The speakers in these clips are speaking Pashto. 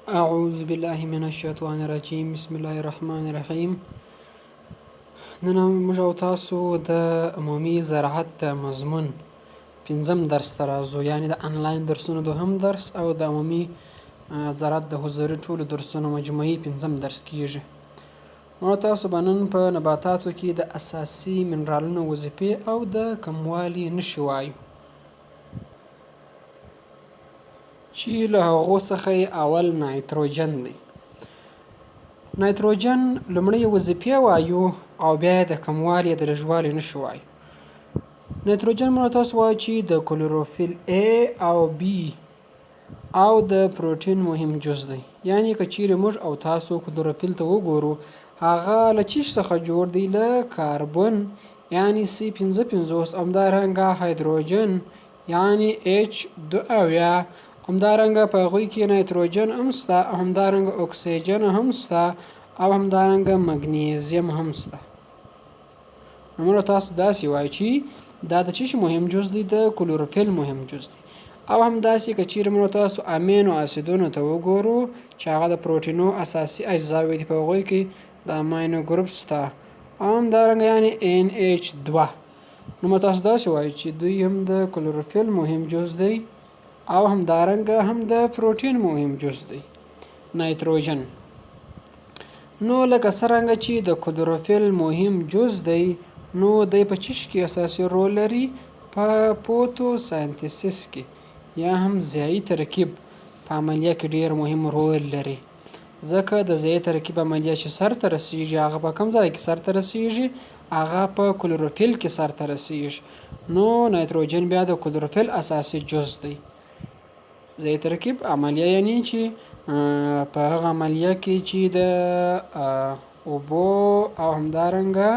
أعوذ بالله من الشیطان الرجیم بسم الله الرحمن الرحیم. نن موږ او تاسو د عمومي زراعت د مضمون 5م درس ته راځو، یعنې د انلاین درسونو 2م درس او د عمومي زراعت د حضوري ټولو درسونو مجموعي 5م درس کیږي. موږ تاسو به نن په نباتاتو کې د اساسي منرالونو وظیفې او د کموالي نښې وایو، چې له هغو څخه یې اول نایتروجن دی. نایتروجن لومړی وظیفې وایو او بیا یې د کموالي یا د لږوالي نښې وایو. نایتروجن موږ تاسو وایو چې د کلوروفیل A او B او د پروټین مهم جز دی. یعنې که چیرې موږ او تاسو کلوروفیل ته وګورو، هغه له څه شي څخه جوړ دی؟ له کاربن یعنې C55، همدارنګه هایدروجن یعنې H2، همدارنګه په هغوی کې نایتروجن هم شته، همدارنګه اکسیجن هم شته، او همدارنګه مګنیزیم هم شته. نو موږ تاسو داسې وایو چې دا د څه شي مهم جز دی؟ د کلوروفیل مهم جز دی. او همداسې که چیرې موږ تاسو امینو اسیدونو ته وګورو چې هغه د پروټینو اساسي اجزاوې دي، په هغوی کې د امینو ګروپ شته، او همدارنګه یعنې NH2. نو موږ تاسو داسې وایو چې دوی هم د کلوروفیل مهم جز دی او همدارنګه هم د پروټین مهم جز دی نایتروجن. نو لکه څرنګه چې د کلوروفیل مهم جز دی، نو دی په چیش کې اساسي رول لري؟ په فوتوسانتیسس کې، یا هم ضیایي ترکیب په عملیه کې ډیر مهم رول لري. ځکه د ضیایي ترکیب عملیه چې سرته رسیږي، هغه په کوم ځای کې سرته رسیږي؟ هغه په کلوروفیل کې سرته رسیږي. نو نایتروجن بیا د کلوروفیل اساسي جز دی. ضیایي ترکیب عملیه یعنی چې په هغه عملیه کې چې د اوبو او همدارنګه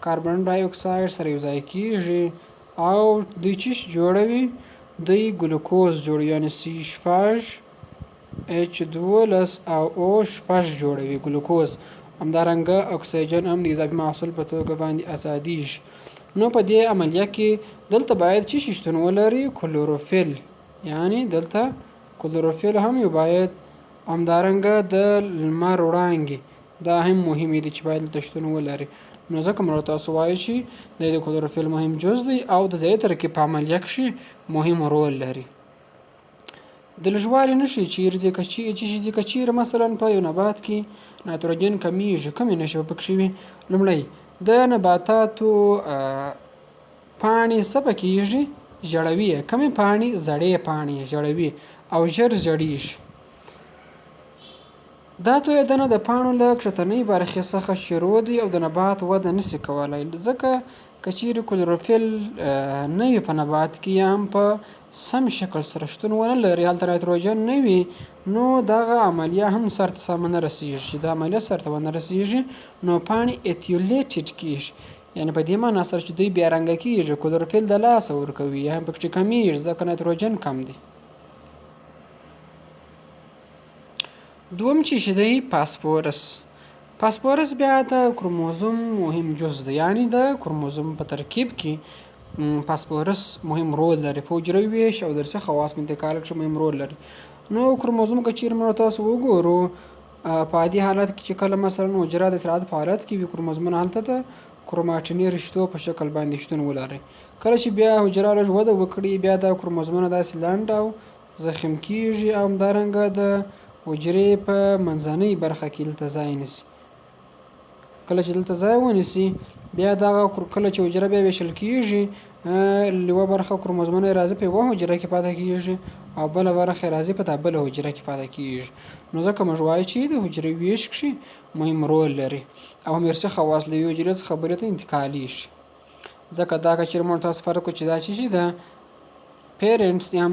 کاربن ډای اکساید سره یوځای کیږي او دوی چې جوړوي، دوی ګلوکوز جوړوي، یعنې C5H12 او O6 جوړوي ګلوکوز. همدارنګه اکسیجن هم د اضافي محصول په توګه باندې ازادیږي. نو په دې عملیه کې دلته باید څه شی شتون ولري؟ کلوروفیل. یعنی دلته کلوروفیل هم یو باید، همدارنګه د لمر وړانګې دا هم مهمې دي چې باید دلته شتون ولري. نو ځکه موږ تاسو وایو چې د کلوروفیل مهم جز دی او د ضیایي ترکیب په عملیه کښې مهم رول لري. د لږوالي نښې چیرې دي؟ که چیرې مثلا په یو نبات کې نایتروجن کمیږي، کومې نښې به پکښې وي؟ لومړی د نباتاتو پاڼې څه پکېږي؟ ژړوي. کومې پاڼې؟ زړې پاڼې ژړوي او ژر زړیږي. دا تویدنه د پاڼو له کښتنۍ برخې څخه شروع دی او د نبات وده نشي کولی، ځکه که چیرې کلوروفیل نه وي په نبات کې، یا هم په سم شکل سره شتون ونه لري، هلته نایتروجن نه وي، نو دغه عملیه هم سرته سمه نه رسیږي. چې دا عملیه سرته ونه رسیږي، نو پاڼې ایتیولیټډ کیږي، یعنې په دې معنا سره چې دوی بیا رنګه کیږي، کلوروفیل د لاسه ورکوي، یا هم پکې کمیږي ځکه نایتروجن کم دی. دوم چې دی فاسفورس. فاسفورس بیا د کروموزوم مهم جز دی، یعنې د کروموزوم په ترکیب کې فاسفورس مهم رول لري، په حجروي ویش او درسي خواص انتقال کې مهم رول لري. نو کروموزوم که چیرې موږ تاسو وګورو، په عادي حالت کې چې کله مثلا حجره د استراحت په حالت کې وي، کروموزومونه هلته د کروماټیني رشتو په شکل باندې شتون ولري. کله چې بیا حجره لږ وده وکړي، بیا دا کروموزومونه داسې لنډ او ضخیم کیږي، او همدارنګه د حجرې په منځنۍ برخه کې دلته ځای نیسي. کله چې دلته ځای ونیسي، بیا دغه کله چې حجره بیا ویشل کیږي، یوه برخه کروموزومونه یې راځي په یوه حجره کې پاتې کیږي، او بله برخه یې راځي په دا بله حجره کې پاتې کیږي. نو ځکه موږ وایو چې د حجرې ویش کښې مهم رول لري، او هم ارثي خواص له یوې حجرې څخه بلې ته انتقالیږي. ځکه دا که چېرې موږ تاسو فرق وکړو چې دا څه شي ده؟ پیرنټس یا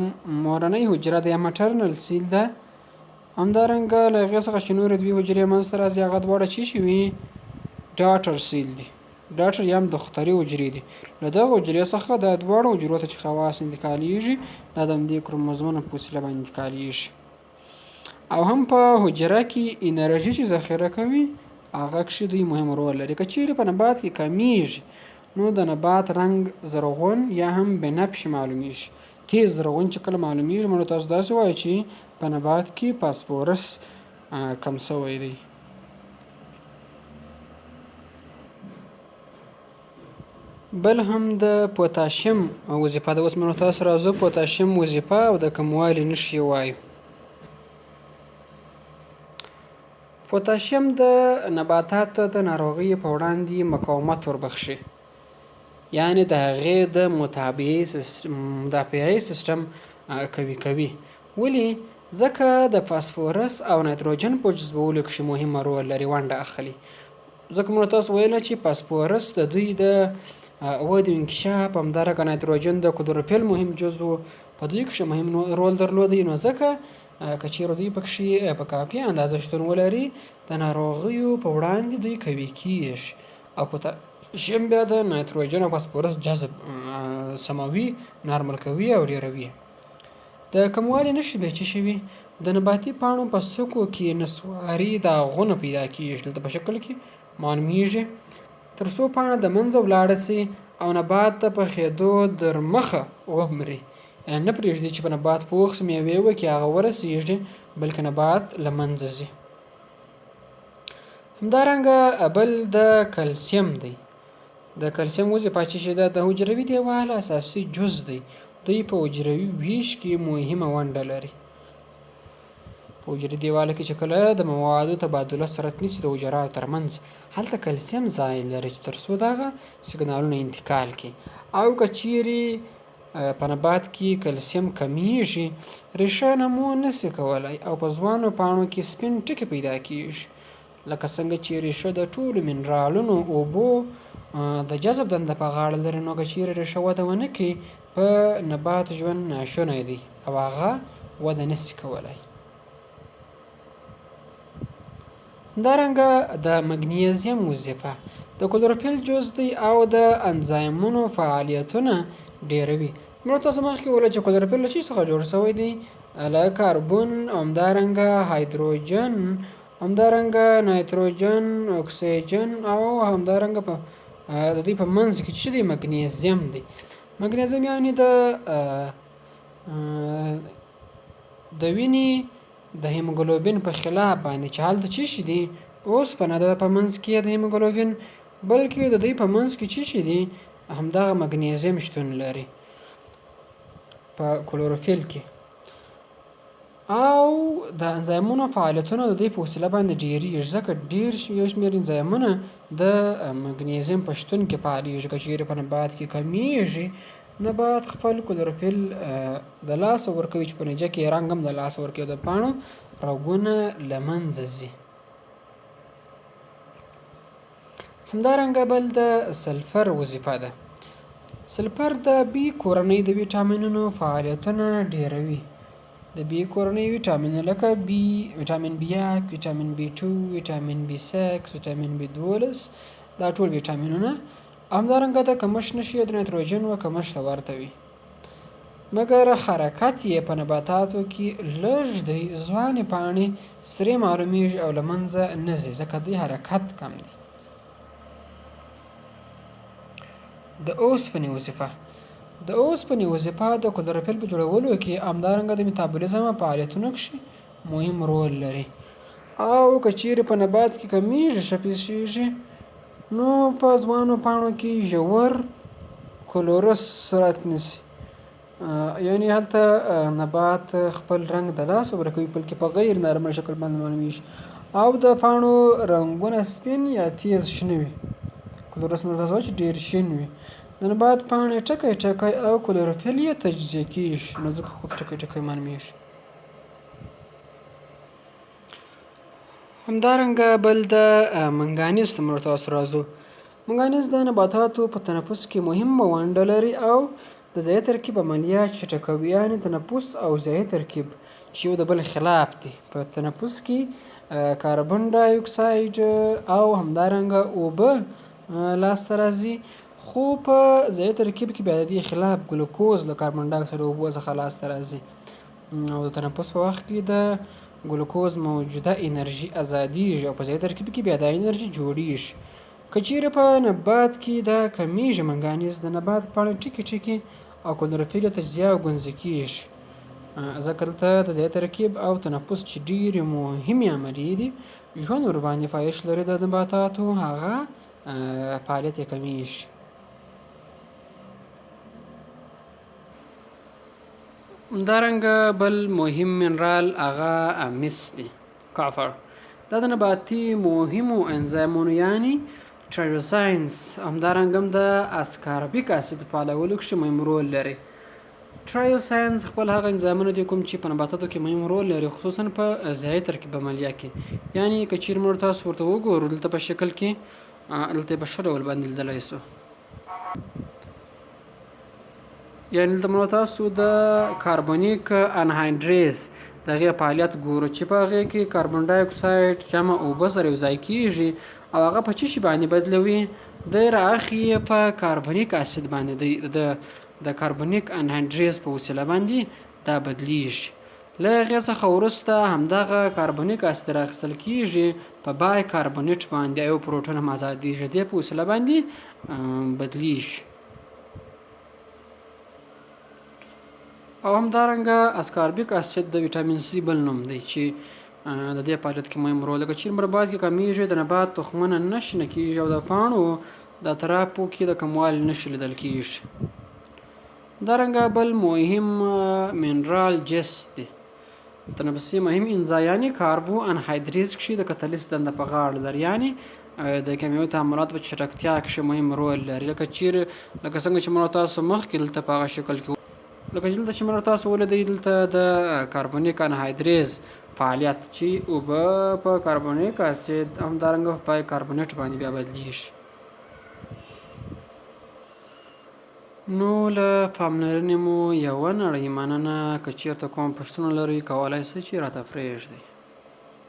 مورنۍ حجره ده، یا مټرنل سیل ده. همدارنګه له هغې څخه چې نورې دوې حجرې منځته راځي، هغه دواړه څه شي وي؟ ډاټر سیل دي. ډاټر یا هم دختري حجرې دي. له دغه حجرې څخه د دواړو حجرو ته چې خواص انتقالیږي، دا د همدې کروموزومونو په وسیله باندې انتقالیږي. او هم په حجره کې انرژي چې ذخیره کوي، هغه کښې دوی مهم رول لري. که چیرې په نبات کې کمیږي، نو د نبات رنګ زرغون یا هم بنفش معلومیږي. تیز زرغون چې کله معلومیږي، موږ تاسو داسې وایو چې په نبات کې فاسفورس کم شوی دی. بل هم د پوتاشیم وظیفه ده. اوس نو تاسو راځو پوتاشیم وظیفه او د کموالي نښې ووایو. پوتاشیم د نباتاتو د ناروغیو په وړاندې مقاومت وربخښي، یعنې د هغې د مدافعي سیستم قوي کوي. ولې؟ ځکه د فاسفورس او نایتروجن په جذبولو کښې مهمه رول لري، ونډه اخلي. ځکه موږ تاسو ویله چې فاسفورس د دوی د ودې انکشاف، همدارنګه نایتروجن د کلوروفیل مهم جزو په دوی کښې مهم رول درلودی. نو ځکه که چېرې دوی پکښې په کافي اندازه شتون ولري، د ناروغیو په وړاندې دوی قوي کېږي. او پوتاشیم بیا د نایتروجن او فاسفورس جذب سموي، نارمل کوي او ډېروي. د کموالي نښې بیا څه شي وي؟ د نباتي پاڼو په څوکو کې نسواري داغونه پیدا کېږي، دلته په شکل کې معلومیږي. تر څو پاڼه د منځه ولاړه سي او نبات ته پخېدو در مخه ومري. نه پرېږدي چې په نبات پوخ سي، میوې وکړي، هغه ورسېږي، بلکې نبات له منځه ځي. همدارنګه بل د کلسیم دی. د کلسیم وظیفه څه شی ده؟ د حجروي دیوال اساسي جز دی. دوی په حجروي ویش کې مهمه ونډه لري. په حجري دیوال کې چې کله د موادو تبادله صورت نیسي د حجراو ترمنځ، هلته کلسیم ځای لري چې تر څو دغه سیګنالونه انتقال کړي. او که چیرې په نبات کې کلسیم کمیږي، ریښه نمو نسي کولی او په ځوانو پاڼو کې سپین ټکي پیدا کېږي. لکه څنګه چې ریښه د ټولو منرالونو، اوبو د جذب دنده په غاړه لري، نو که چیرې ریښه وده ونه کړي، په نبات ژوند ناشونی دی او هغه وده نسي کولی. همدارنګه د مګنیزیم وظیفه د کلوروفیل جز دی او د انزایمونو فعالیتونه ډېروي. موږ تاسو مخکې وویل چې کلوروفیل له څه څخه جوړ شوی دی؟ له کاربن، همدارنګه هایدروجن، همدارنګه نایتروجن، اکسیجن او همدارنګه د دوی په منځ کې چې دی مګنیزیم دی. مګنیزیم یعنې د وینې د هیموګلوبین په خلاف باندې چې هلته څه شي دي؟ اوسپنه ده په منځ کې د هیموګلوبین، بلکې د دوی په منځ کې څه شي دي؟ همدغه مګنیزیم شتون لري په کلوروفیل کې. او د انزایمونو فعالیتونه د دوی په وسیله باندې ډېرېږي، ځکه ډېر یو شمېر انزایمونه د مګنیزیم په شتون کې فعالېږي. که چېرې په نبات کې کمیږي، نبات خپل کلوروفیل د لاسه ورکوي، چې په نتیجه کې رنګ هم د لاسه ورکوي او د پاڼو رګونه له منځه ځي. همدارنګه بل د سلفر وظیفه ده. سلفر د بي کورنۍ د ویټامینونو فعالیتونه ډېروي. د بي کورنۍ ویټامینونه لکه ویټامین بي 1، ویټامین بي 2، ویټامین بي 6، ویټامین بي 12، دا ټول ویټامینونه همدارنګه د کمښت نښې د نایتروجن و کمښت ته ورته وي. مګر حرکت یې په نباتاتو کې لږ دی. ځوانې پاڼې سرې معلومیږي او له منځه نه ځي، ځکه دوی حرکت کم دی. د اوسپنې وظیفه. د اوسپنې وظیفه د کلوروفیل په جوړولو کې، همدارنګه د میتابولیزم او فعالیتونو کښې مهم رول لري. او که چیرې په نبات کې کمیږي، شپېږي، نو په ځوانو پاڼو کې ژور کلورس صورت نیسي، یعنې هلته نبات خپل رنګ د لاسه ورکوي، بلکې په غیر نارمل شکل باندې معلومیږي او د پاڼو رنګونه سپین یا تیز شنه وي. کلورس موږ تاسو چې ډېر شین وي. د نبات پاڼې ټکی ټکی او کلوروفیل یې تجزیه کېږي، نو ځکه خود ټکی ټکی معلومیږي. همدارنګه بل د منګانیز ته موږ تاسو راځو. منګانیز د نباتاتو په تنفس کې مهمه ونډه لري او د ضایع ترکیب عملیات چټکوي، یعنې تنفس او ضایع ترکیب چې یو د بل خلاف دي. په تنفس کې کاربن ډای اکساید او همدارنګه اوبه لاسته راځي، خو په ضایع ترکیب کې بیا د دې خلاف ګلوکوز له کاربن ډای اکساید او اوبو څخه لاسته راځي. او د تنفس په وخت کې د ګلوکوز موجوده انرژي ازادیږي او په ضایع ترکیب کې بیا دا انرژي جوړیږي. که چیرې په نبات کې دا کمیږي منګانیز، د نبات پاڼې ټکي ټکي او کلوروفیل تجزیه او ګونځې کېږي. ځکه دلته د ځای ترکیب او تنفس چې ډېرې مهمې عملیې دي ژوند ورباندې پایښت لري د نباتاتو هغه فعالیت یې کمیږي. همدارنګه بل مهم منرال هغه مس دی، کافر. دا د نباتي مهمو انزایمونو یعنې ټرایوساینس همدارنګه هم د اسکاربیک اسید په حلولو کښې مهم رول لري. ټرایوساینس خپل هغه انزایمونه دي کوم چې په نباتاتو کې مهم رول لري، خصوصا په ضایع ترکیب عملیه کې. یعنې که چیرې موږ تاسو ورته وګورو دلته په شکل کې دلته یې په ښه ډول باندې لیدلی سو. یعنې دلته موږ تاسو د کاربونیک انهایډریز د هغې فعالیت ګورو چې په هغې کې کاربن ډای اکساید جمع اوبه سره یو ځای کېږي او هغه په څه شي باندې بدلوي؟ دی رااخلي یې په کاربونیک اسید باندې د کاربونیک انهایډریز په وسیله باندې دا بدلیږي. له هغې څخه وروسته همدغه کاربونیک اسید رااخیستل کېږي په بای کاربونیټ باندې او پروټون هم ازادېږي، دې په وسیله باندې بدلیږي. او همدارنګه اسکاربیک اسید د ویټامین سي بل نوم دی چې د دې فعالیت کې مهم رول لري. که چیرې مربات کې کمیږي د نبات تخمونه نه شنه کېږي او د پاڼو د اطرافو کې د کموالي نښې لیدل کېږي. همدارنګه بل مهم منرال جس دی، تنفسي مهم انزایمي کاربو انهایډریز کښې د کتلیس دنده په غاړه لري، یعنې د کیمیاوي تعاملاتو په چټکتیا کښې مهم رول لري. لکه څنګه چې موږ تاسو مخکې دلته په هغه شکل کې لکه چې دلته چې موږ تاسو ولیدئ دلته د کاربونیک انهایډریز فعالیت چې اوبه په کاربونیک اسید همدارنګه په بای کاربونیټ باندې بیا بدلیږي. نو له پاملرنې مو یوه نړۍ مننه. که چېرته کوم پوښتنه لرئ کولی شئ چې راته پرېږدئ.